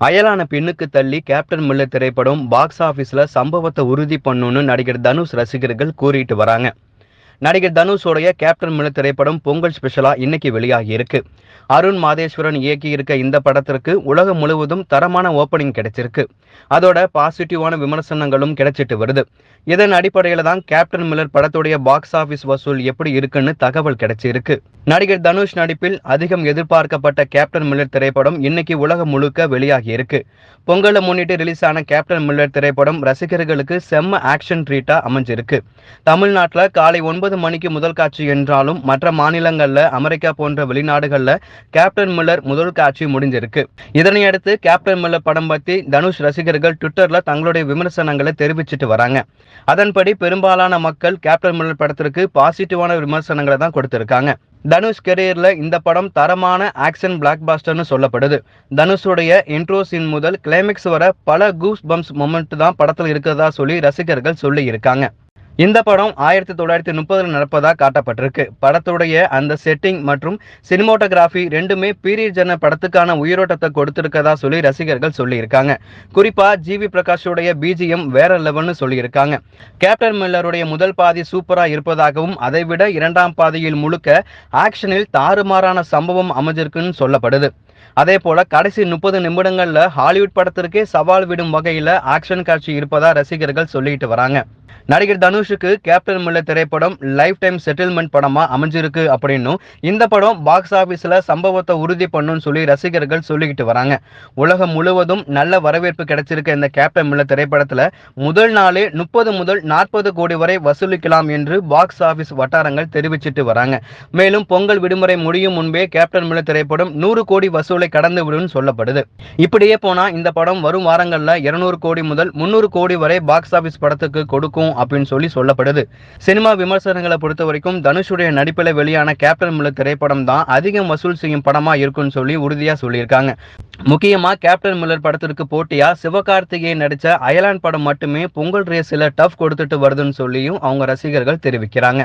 அயலான பெண்ணுக்கு தள்ளி captain Miller திரைப்படம் பாக்ஸ் ஆபீஸ்ல சம்பவத்தை உறுதி பண்ணுன்னு நடிகர் தனுஷ் ரசிகர்கள் கூறிட்டு வராங்க. நடிகர் தனுஷோடைய கேப்டன் மில்லர் திரைப்படம் பொங்கல் ஸ்பெஷலா இன்னைக்கு வெளியாகி இருக்கு. அருண் மாதேஸ்வரன் இயக்கி இருக்க இந்த படத்திற்கு உலகம் முழுவதும் தரமான ஓப்பனிங் கிடைச்சிருக்கு. அதோட பாசிட்டிவான விமர்சனங்களும் கிடைச்சிட்டு வருது. இதன் அடிப்படையில தான் கேப்டன் மில்லர் படத்துடைய பாக்ஸ் ஆபீஸ் வசூல் எப்படி இருக்குன்னு தகவல் கிடைச்சிருக்கு. நடிகர் தனுஷ் நடிப்பில் அதிகம் எதிர்பார்க்கப்பட்ட கேப்டன் மில்லர் திரைப்படம் இன்னைக்கு உலகம் முழுக்க வெளியாகி இருக்கு. பொங்கலை முன்னிட்டு ரிலீஸ் ஆன கேப்டன் மில்லர் திரைப்படம் ரசிகர்களுக்கு செம்ம ஆக்ஷன் ட்ரீட்டா அமைஞ்சிருக்கு. தமிழ்நாட்டில் காலை 9 மணிக்கு முதல் காட்சி என்றாலும் மற்ற மாநிலங்கள்ல அமெரிக்கா போன்ற வெளிநாடுகள்ல கேப்டன் மில்லர் முதல் காட்சி முடிஞ்சிருக்கு. இதனையடுத்து கேப்டன் மில்லர் படம் பத்தி தனுஷ் ரசிகர்கள் ட்விட்டர்ல தங்களுடைய விமர்சனங்களை தெரிவிச்சிட்டு வராங்க. அதன்படி பெரும்பாலான மக்கள் கேப்டன் மில்லர் படத்திற்கு பாசிட்டிவான விமர்சனங்களை தான் கொடுத்திருக்காங்க. தனுஷ் கெரியர்ல இந்த படம் தரமான ஆக்ஷன் பிளாக்பாஸ்டர்னு சொல்லப்படுது. தனுஷுடைய இன்ட்ரோ சீன் முதல் கிளைமேக்ஸ் வர பல கூஸ் பம்ப்ஸ் மொமெண்ட் தான் படத்தில் இருக்கிறதா சொல்லி ரசிகர்கள் சொல்லி இருக்காங்க. இந்த படம் 1930 நடப்பதா காட்டப்பட்டிருக்கு. படத்துடைய அந்த செட்டிங் மற்றும் சினிமோட்டோகிராஃபி ரெண்டுமே பீரியட் ஜென்னர் படத்துக்கான உயிரோட்டத்தை கொடுத்திருக்கதா சொல்லி ரசிகர்கள் சொல்லி இருக்காங்க. குறிப்பா ஜிவி பிரகாஷுடைய பிஜிஎம் வேற லெவல்னு சொல்லி இருக்காங்க. கேப்டன் மில்லருடைய முதல் பாதி சூப்பரா இருப்பதாகவும் அதைவிட இரண்டாம் பாதியில் முழுக்க ஆக்ஷனில் தாறுமாறான சம்பவம் அமைஞ்சிருக்குன்னு சொல்லப்படுது. அதே போல கடைசி 30 நிமிடங்கள்ல ஹாலிவுட் படத்திற்கே சவால் விடும் வகையில ஆக்ஷன் காட்சி இருப்பதா ரசிகர்கள் சொல்லிட்டு வராங்க. நடிகர் தனுஷுக்கு கேப்டன் மில்லர் திரைப்படம் லைஃப் டைம் செட்டில்மெண்ட் படமா அமைஞ்சிருக்கு அப்படின்னும் இந்த படம் பாக்ஸ் ஆபீஸ்ல சம்பவத்தை உறுதி பண்ணும் சொல்லி ரசிகர்கள் சொல்லிக்கிட்டு வராங்க. உலகம் முழுவதும் நல்ல வரவேற்பு கிடைச்சிருக்க இந்த கேப்டன் மில்லர் திரைப்படத்துல முதல் நாளே 30 முதல் 40 கோடி வரை வசூலிக்கலாம் என்று பாக்ஸ் ஆபீஸ் வட்டாரங்கள் தெரிவிச்சிட்டு வராங்க. மேலும் பொங்கல் விடுமுறை முடியும் முன்பே கேப்டன் மில்லர் திரைப்படம் 100 கோடி வசூலை கடந்து விடும் சொல்லப்படுது. இப்படியே போனா இந்த படம் வரும் வாரங்கள்ல 200 கோடி முதல் 300 கோடி வரை பாக்ஸ் ஆபீஸ் படத்துக்கு கொடுக்கும் அப்படின்னு சொல்லப்படுது. சினிமா விமர்சனங்களை பொறுத்த வரைக்கும் தனுஷுடைய நடிப்பில் வெளியான கேப்டன் மில்லர் திரைப்படம் தான் அதிகம் வசூல் செய்யும் படமா இருக்குன்னு சொல்லி உறுதியா சொல்லியிருக்காங்க. முக்கியமா கேப்டன் மில்லர் படத்திற்கு போட்டியா சிவகார்த்திகேயன் நடிச்ச அயலான் படம் மட்டுமே பொங்கல் ரேஸ்ல டஃப் கொடுத்துட்டு வருதுன்னு சொல்லியும் அவங்க ரசிகர்கள் தெரிவிக்கிறாங்க.